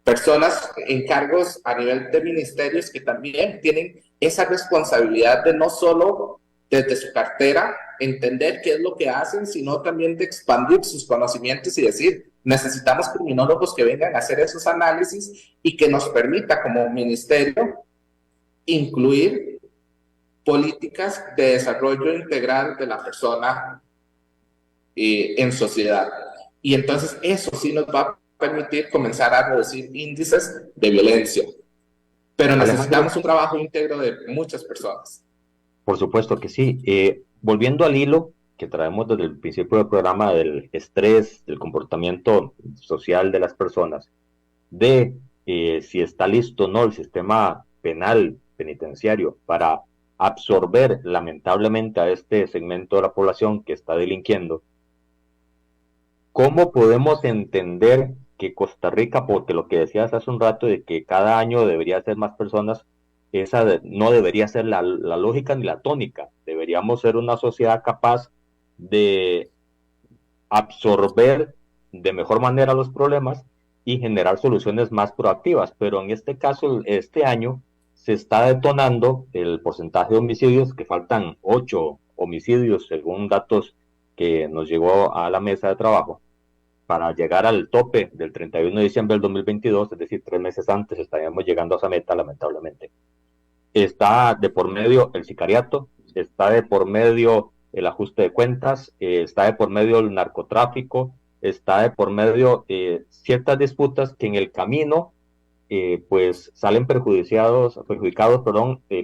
Personas en cargos a nivel de ministerios que también tienen esa responsabilidad de no solo desde su cartera entender qué es lo que hacen, sino también de expandir sus conocimientos y decir, necesitamos criminólogos que vengan a hacer esos análisis y que nos permita como ministerio incluir políticas de desarrollo integral de la persona en sociedad. Y entonces eso sí nos va a permitir comenzar a reducir índices de violencia. Pero necesitamos un trabajo íntegro de muchas personas. Por supuesto que sí. Volviendo al hilo que traemos desde el principio del programa del estrés, del comportamiento social de las personas, de si está listo o no el sistema penal penitenciario para absorber lamentablemente a este segmento de la población que está delinquiendo, ¿cómo podemos entender que Costa Rica, porque lo que decías hace un rato de que cada año debería ser más personas, esa no debería ser la lógica ni la tónica? Deberíamos ser una sociedad capaz de absorber de mejor manera los problemas y generar soluciones más proactivas, pero en este caso, este año, se está detonando el porcentaje de homicidios, que faltan 8 homicidios según datos que nos llegó a la mesa de trabajo, para llegar al tope del 31 de diciembre del 2022, es decir, 3 meses antes estaríamos llegando a esa meta, lamentablemente. Está de por medio el sicariato, está de por medio el ajuste de cuentas, está de por medio el narcotráfico, está de por medio ciertas disputas que en el camino pues salen perjudicados,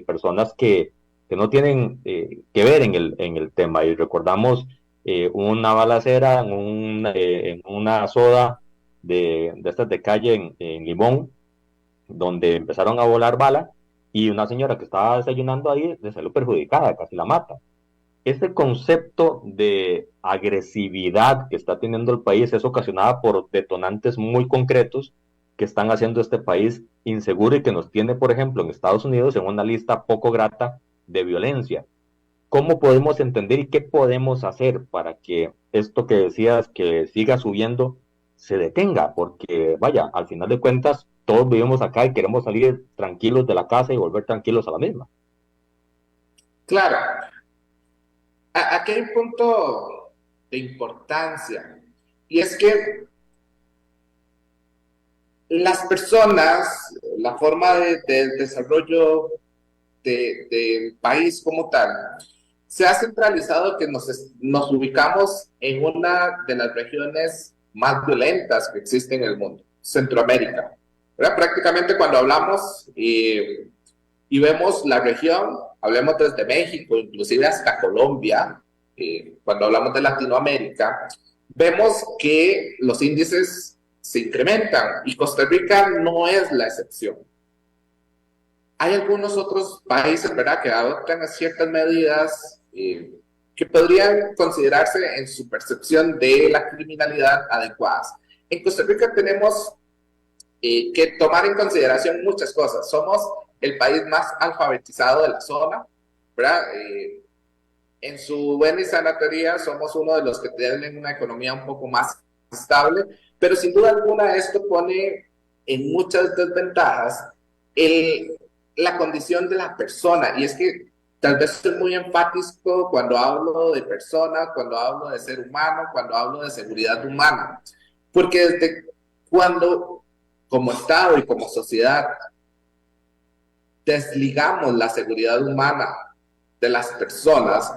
personas que no tienen que ver en el tema. Y recordamos una balacera en una soda de estas de calle en Limón, donde empezaron a volar balas y una señora que estaba desayunando ahí le salió perjudicada, casi la mata. Este concepto de agresividad que está teniendo el país es ocasionada por detonantes muy concretos que están haciendo este país inseguro y que nos tiene, por ejemplo, en Estados Unidos en una lista poco grata de violencia. ¿Cómo podemos entender y qué podemos hacer para que esto que decías que siga subiendo se detenga? Porque, vaya, al final de cuentas, todos vivimos acá y queremos salir tranquilos de la casa y volver tranquilos a la misma. Claro. Aquí hay un punto de importancia, y es que las personas, la forma de desarrollo del país como tal, se ha centralizado que nos ubicamos en una de las regiones más violentas que existen en el mundo, Centroamérica. ¿Verdad? Prácticamente cuando hablamos y vemos la región, hablemos desde México, inclusive hasta Colombia, cuando hablamos de Latinoamérica, vemos que los índices se incrementan y Costa Rica no es la excepción. Hay algunos otros países, ¿verdad?, que adoptan ciertas medidas que podrían considerarse en su percepción de la criminalidad adecuadas. En Costa Rica tenemos que tomar en consideración muchas cosas. Somos el país más alfabetizado de la zona, ¿verdad? En su buena y sana teoría somos uno de los que tienen una economía un poco más estable, pero sin duda alguna esto pone en muchas desventajas la condición de la persona, y es que tal vez soy muy enfático cuando hablo de persona, cuando hablo de ser humano, cuando hablo de seguridad humana, porque desde cuando como Estado y como sociedad desligamos la seguridad humana de las personas,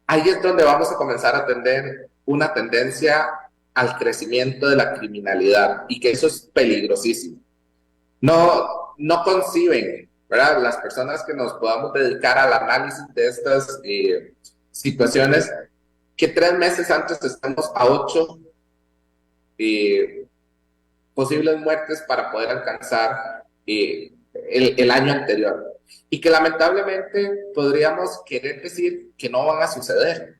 ahí es donde vamos a comenzar a tener una tendencia al crecimiento de la criminalidad, y que eso es peligrosísimo. No conciben, ¿verdad?, las personas que nos podamos dedicar al análisis de estas situaciones, que 3 meses antes estemos a 8 posibles muertes para poder alcanzar el año anterior, y que lamentablemente podríamos querer decir que no van a suceder,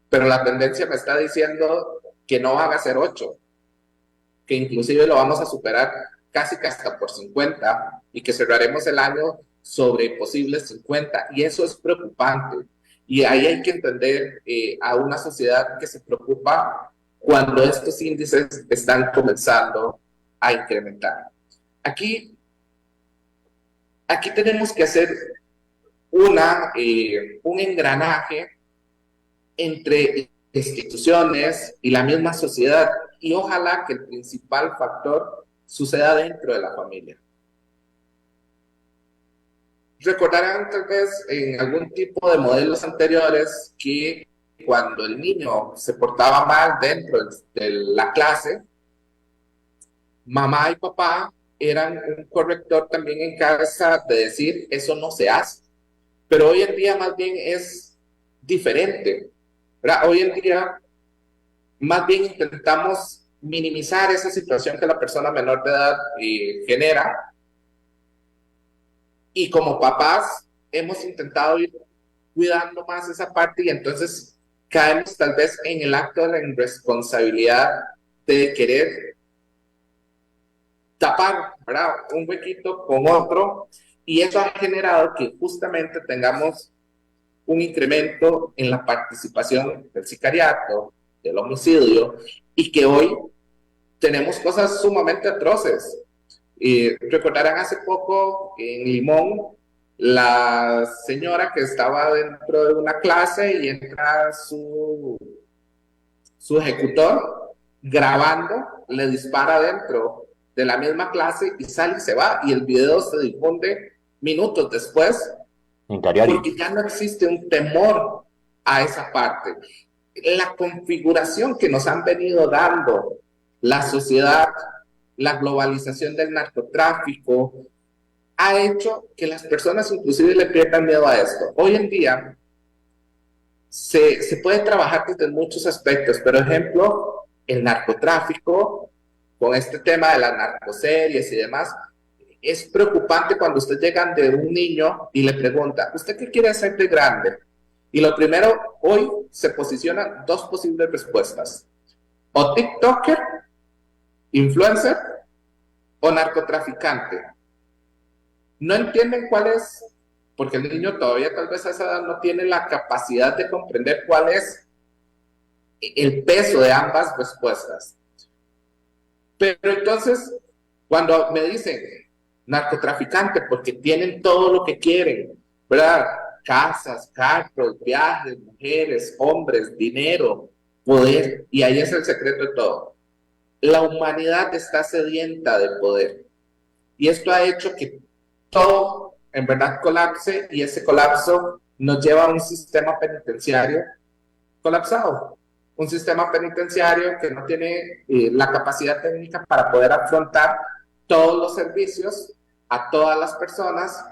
pero la tendencia me está diciendo que no van a ser 8, que inclusive lo vamos a superar casi que hasta por 50, y que cerraremos el año sobre posibles 50, y eso es preocupante. Y ahí hay que entender a una sociedad que se preocupa cuando estos índices están comenzando a incrementar. Aquí tenemos que hacer un engranaje entre instituciones y la misma sociedad, y ojalá que el principal factor suceda dentro de la familia. Recordarán tal vez en algún tipo de modelos anteriores que cuando el niño se portaba mal dentro de la clase, mamá y papá eran un corrector también en casa de decir, eso no se hace. Pero hoy en día más bien es diferente, ¿verdad? Hoy en día más bien intentamos minimizar esa situación que la persona menor de edad genera, y como papás hemos intentado ir cuidando más esa parte, y entonces caemos tal vez en el acto de la irresponsabilidad de querer tapar, ¿verdad?, un huequito con otro, y eso ha generado que justamente tengamos un incremento en la participación del sicariato, del homicidio, y que hoy tenemos cosas sumamente atroces. Recordarán hace poco en Limón, la señora que estaba dentro de una clase y entra su ejecutor grabando, le dispara dentro de la misma clase y sale y se va, y el video se difunde minutos después, porque ya no existe un temor a esa parte. La configuración que nos han venido dando la sociedad, la globalización del narcotráfico, ha hecho que las personas inclusive le pierdan miedo a esto. Hoy en día se puede trabajar desde muchos aspectos, pero ejemplo, el narcotráfico, con este tema de las narcoseries y demás, es preocupante cuando usted llega de un niño y le pregunta, ¿usted qué quiere hacer de grande? Y lo primero, hoy se posicionan 2 posibles respuestas: o TikToker, influencer, o narcotraficante. No entienden cuál es, porque el niño todavía tal vez a esa edad no tiene la capacidad de comprender cuál es el peso de ambas respuestas. Pero entonces, cuando me dicen narcotraficante, porque tienen todo lo que quieren, ¿verdad? Casas, carros, viajes, mujeres, hombres, dinero, poder, y ahí es el secreto de todo. La humanidad está sedienta de poder, y esto ha hecho que todo en verdad colapse, y ese colapso nos lleva a un sistema penitenciario colapsado, un sistema penitenciario que no tiene la capacidad técnica para poder afrontar todos los servicios a todas las personas,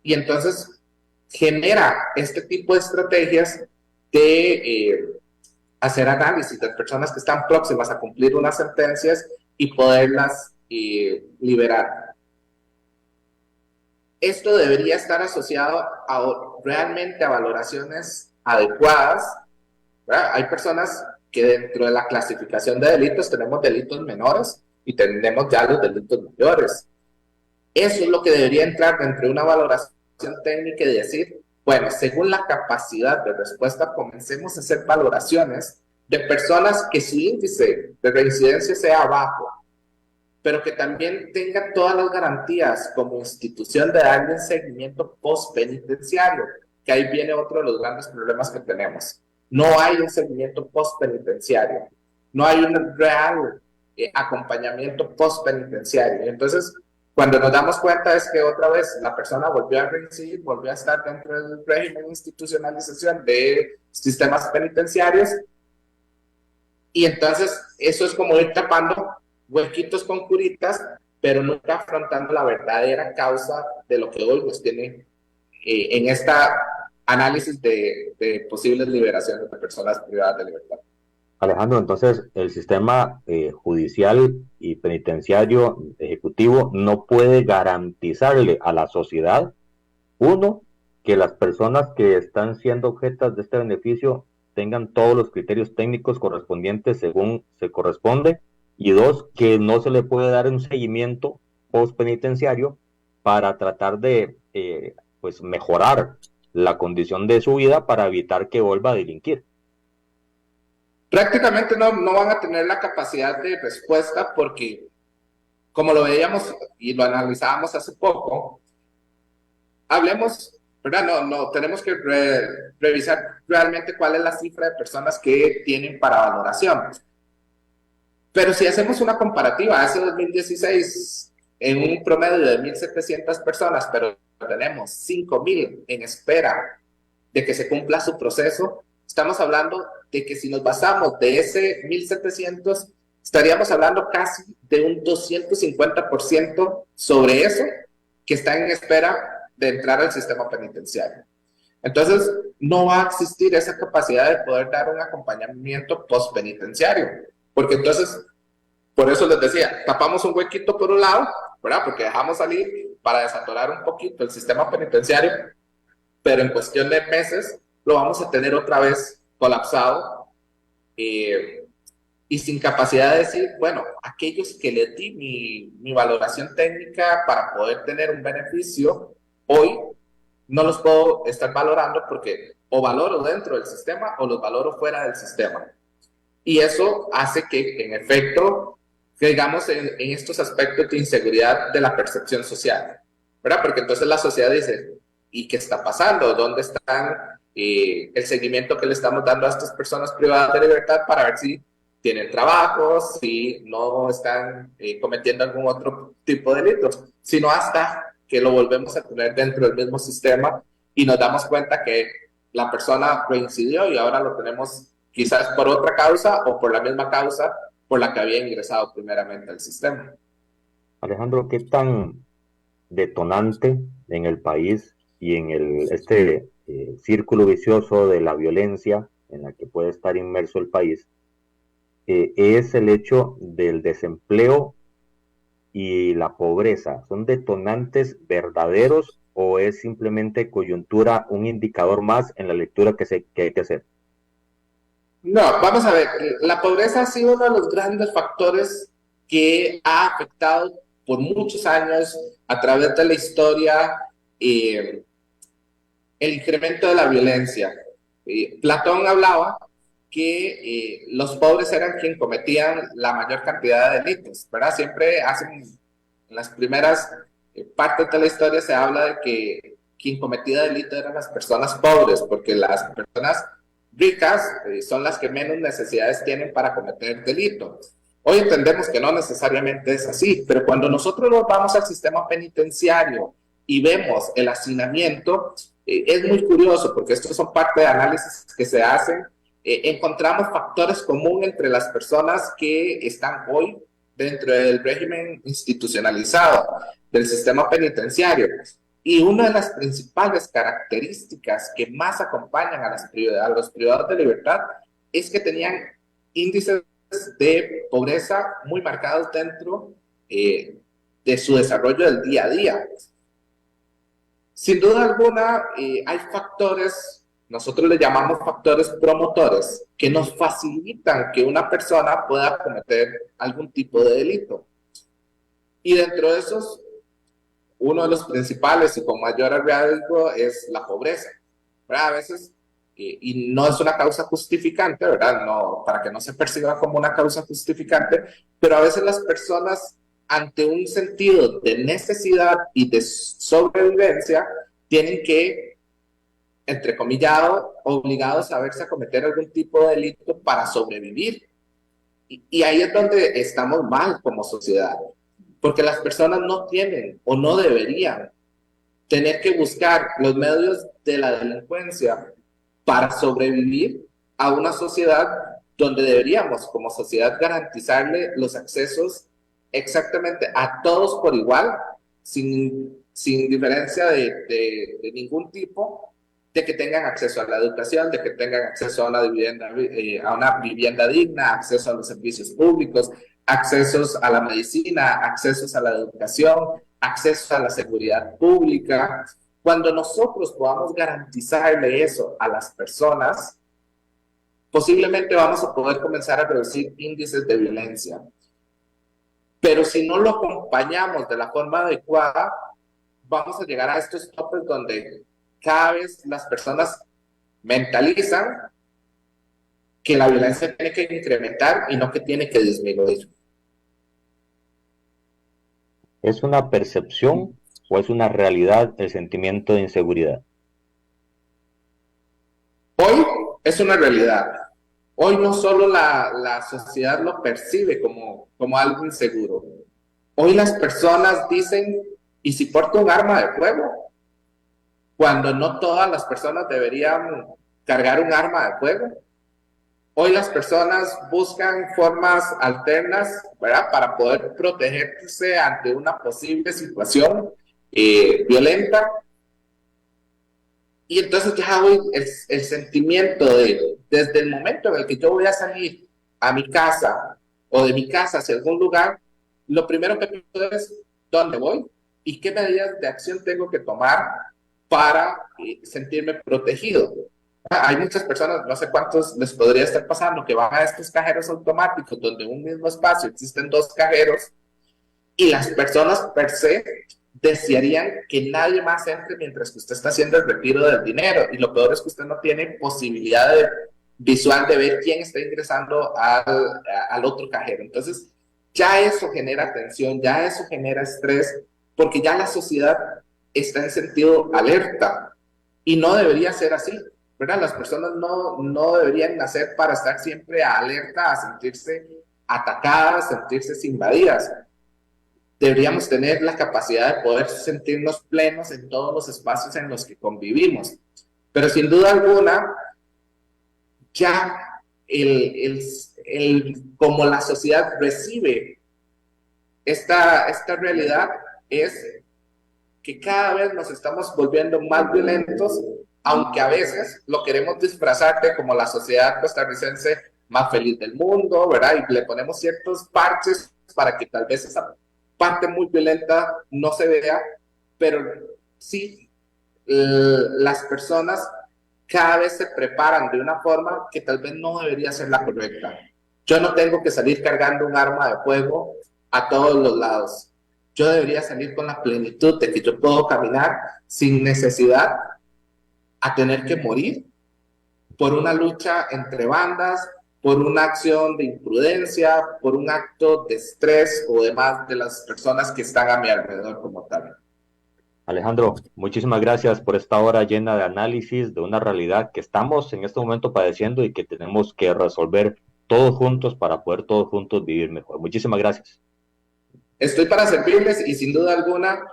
y entonces genera este tipo de estrategias de hacer análisis de personas que están próximas a cumplir unas sentencias y poderlas liberar. Esto debería estar asociado realmente a valoraciones adecuadas, ¿verdad? Hay personas que dentro de la clasificación de delitos tenemos delitos menores y tenemos ya los delitos mayores. Eso es lo que debería entrar dentro de una valoración técnica y decir, bueno, según la capacidad de respuesta, comencemos a hacer valoraciones de personas que su índice de reincidencia sea bajo, pero que también tengan todas las garantías como institución de darle un seguimiento post-penitenciario, que ahí viene otro de los grandes problemas que tenemos. No hay un seguimiento post-penitenciario, no hay un real acompañamiento post-penitenciario. Entonces, cuando nos damos cuenta es que otra vez la persona volvió a reincidir, volvió a estar dentro del régimen de institucionalización de sistemas penitenciarios, y entonces eso es como ir tapando huequitos con curitas, pero nunca afrontando la verdadera causa de lo que hoy nos tiene en esta análisis de posibles liberaciones de personas privadas de libertad. Alejandro, entonces el sistema judicial y penitenciario ejecutivo no puede garantizarle a la sociedad, uno, que las personas que están siendo objetas de este beneficio tengan todos los criterios técnicos correspondientes según se corresponde, y dos, que no se le puede dar un seguimiento post-penitenciario para tratar de pues mejorar la condición de su vida para evitar que vuelva a delinquir. Prácticamente no van a tener la capacidad de respuesta porque, como lo veíamos y lo analizábamos hace poco, hablemos, ¿verdad? No tenemos que revisar realmente cuál es la cifra de personas que tienen para valoración. Pero si hacemos una comparativa, hace 2016, en un promedio de 1.700 personas, pero tenemos 5.000 en espera de que se cumpla su proceso, estamos hablando de que si nos basamos de ese 1.700, estaríamos hablando casi de un 250% sobre eso que está en espera de entrar al sistema penitenciario. Entonces, no va a existir esa capacidad de poder dar un acompañamiento postpenitenciario, porque entonces, por eso les decía, tapamos un huequito por un lado, ¿verdad? Porque dejamos salir para desatorar un poquito el sistema penitenciario, pero en cuestión de meses lo vamos a tener otra vez colapsado y sin capacidad de decir, bueno, aquellos que les di mi valoración técnica para poder tener un beneficio, hoy no los puedo estar valorando porque o valoro dentro del sistema o los valoro fuera del sistema. Y eso hace que, en efecto, digamos en estos aspectos de inseguridad de la percepción social, ¿verdad? Porque entonces la sociedad dice, ¿y qué está pasando? ¿Dónde están el seguimiento que le estamos dando a estas personas privadas de libertad para ver si tienen trabajo, si no están cometiendo algún otro tipo de delitos? Sino hasta que lo volvemos a tener dentro del mismo sistema y nos damos cuenta que la persona reincidió y ahora lo tenemos quizás por otra causa o por la misma causa por la que había ingresado primeramente al sistema. Alejandro, ¿qué tan detonante en el país y en este círculo vicioso de la violencia en la que puede estar inmerso el país es el hecho del desempleo y la pobreza? ¿Son detonantes verdaderos o es simplemente coyuntura, un indicador más en la lectura que hay que hacer? No, vamos a ver, la pobreza ha sido uno de los grandes factores que ha afectado por muchos años a través de la historia el incremento de la violencia. Platón hablaba que los pobres eran quienes cometían la mayor cantidad de delitos, ¿verdad? Siempre en las primeras partes de la historia se habla de que quien cometía delitos eran las personas pobres, porque las personas ricas son las que menos necesidades tienen para cometer delitos. Hoy entendemos que no necesariamente es así, pero cuando nosotros nos vamos al sistema penitenciario y vemos el hacinamiento, Es muy curioso porque estos son parte de análisis que se hacen. Encontramos factores comunes entre las personas que están hoy dentro del régimen institucionalizado del sistema penitenciario. Y una de las principales características que más acompañan a los privados de libertad es que tenían índices de pobreza muy marcados dentro de su desarrollo del día a día. Sin duda alguna, hay factores, nosotros le llamamos factores promotores, que nos facilitan que una persona pueda cometer algún tipo de delito. Y dentro de esos, uno de los principales y con mayor riesgo es la pobreza, ¿verdad? A veces, y no es una causa justificante, ¿verdad? No, para que no se perciba como una causa justificante, pero a veces las personas, ante un sentido de necesidad y de sobrevivencia, tienen que, entrecomillado, obligados a verse a cometer algún tipo de delito para sobrevivir. Y ahí es donde estamos mal como sociedad, porque las personas no tienen o no deberían tener que buscar los medios de la delincuencia para sobrevivir a una sociedad donde deberíamos como sociedad garantizarle los accesos exactamente a todos por igual, sin diferencia de ningún tipo, de que tengan acceso a la educación, de que tengan acceso a una vivienda digna, acceso a los servicios públicos, accesos a la medicina, accesos a la educación, acceso a la seguridad pública. Cuando nosotros podamos garantizarle eso a las personas, posiblemente vamos a poder comenzar a reducir índices de violencia. Pero si no lo acompañamos de la forma adecuada, vamos a llegar a estos topes donde cada vez las personas mentalizan que la violencia tiene que incrementar y no que tiene que disminuir. ¿Es una percepción o es una realidad el sentimiento de inseguridad? Hoy es una realidad. Hoy no solo la sociedad lo percibe como algo inseguro. Hoy las personas dicen, ¿y si porto un arma de fuego? Cuando no todas las personas deberían cargar un arma de fuego. Hoy las personas buscan formas alternas, ¿verdad?, para poder protegerse ante una posible situación violenta. Y entonces ya hoy el sentimiento desde el momento en el que yo voy a salir a mi casa o de mi casa hacia algún lugar, lo primero que pienso es dónde voy y qué medidas de acción tengo que tomar para sentirme protegido. Hay muchas personas, no sé cuántos les podría estar pasando, que van a estos cajeros automáticos donde en un mismo espacio existen dos cajeros y las personas per se desearían que nadie más entre mientras que usted está haciendo el retiro del dinero, y lo peor es que usted no tiene posibilidad visual de ver quién está ingresando al otro cajero. Entonces ya eso genera tensión, ya eso genera estrés, porque ya la sociedad está en sentido alerta y no debería ser así, ¿verdad? Las personas no deberían nacer para estar siempre alerta, a sentirse atacadas, sentirse invadidas. Deberíamos tener la capacidad de poder sentirnos plenos en todos los espacios en los que convivimos. Pero sin duda alguna, ya como la sociedad recibe esta realidad es que cada vez nos estamos volviendo más violentos, aunque a veces lo queremos disfrazar de como la sociedad costarricense más feliz del mundo, ¿verdad? Y le ponemos ciertos parches para que tal vez esa parte muy violenta no se vea, pero sí, las personas cada vez se preparan de una forma que tal vez no debería ser la correcta. Yo no tengo que salir cargando un arma de fuego a todos los lados. Yo debería salir con la plenitud de que yo puedo caminar sin necesidad a tener que morir por una lucha entre bandas, por una acción de imprudencia, por un acto de estrés o demás de las personas que están a mi alrededor como tal. Alejandro, muchísimas gracias por esta hora llena de análisis de una realidad que estamos en este momento padeciendo y que tenemos que resolver todos juntos para poder todos juntos vivir mejor. Muchísimas gracias. Estoy para servirles y sin duda alguna,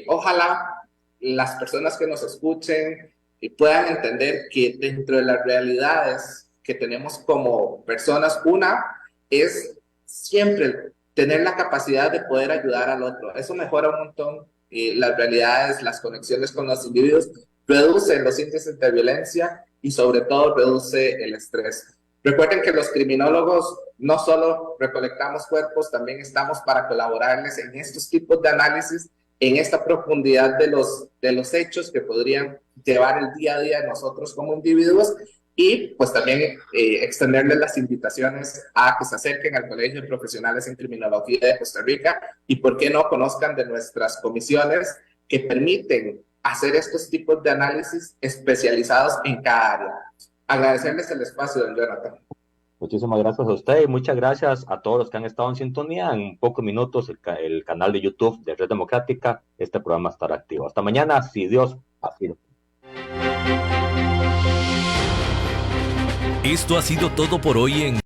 ojalá las personas que nos escuchen puedan entender que dentro de las realidades que tenemos como personas, una es siempre tener la capacidad de poder ayudar al otro. Eso mejora un montón las realidades, las conexiones con los individuos, reduce los índices de violencia y sobre todo reduce el estrés. Recuerden que los criminólogos no solo recolectamos cuerpos, también estamos para colaborarles en estos tipos de análisis, en esta profundidad de los hechos que podrían llevar el día a día de nosotros como individuos, y pues también extenderles las invitaciones a que se acerquen al Colegio de Profesionales en Criminología de Costa Rica y por qué no conozcan de nuestras comisiones que permiten hacer estos tipos de análisis especializados en cada área. Agradecerles el espacio, don Jonathan. Muchísimas gracias a usted y muchas gracias a todos los que han estado en sintonía. En pocos minutos el canal de YouTube de Red Democrática, este programa estará activo. Hasta mañana, si Dios así lo. Esto ha sido todo por hoy en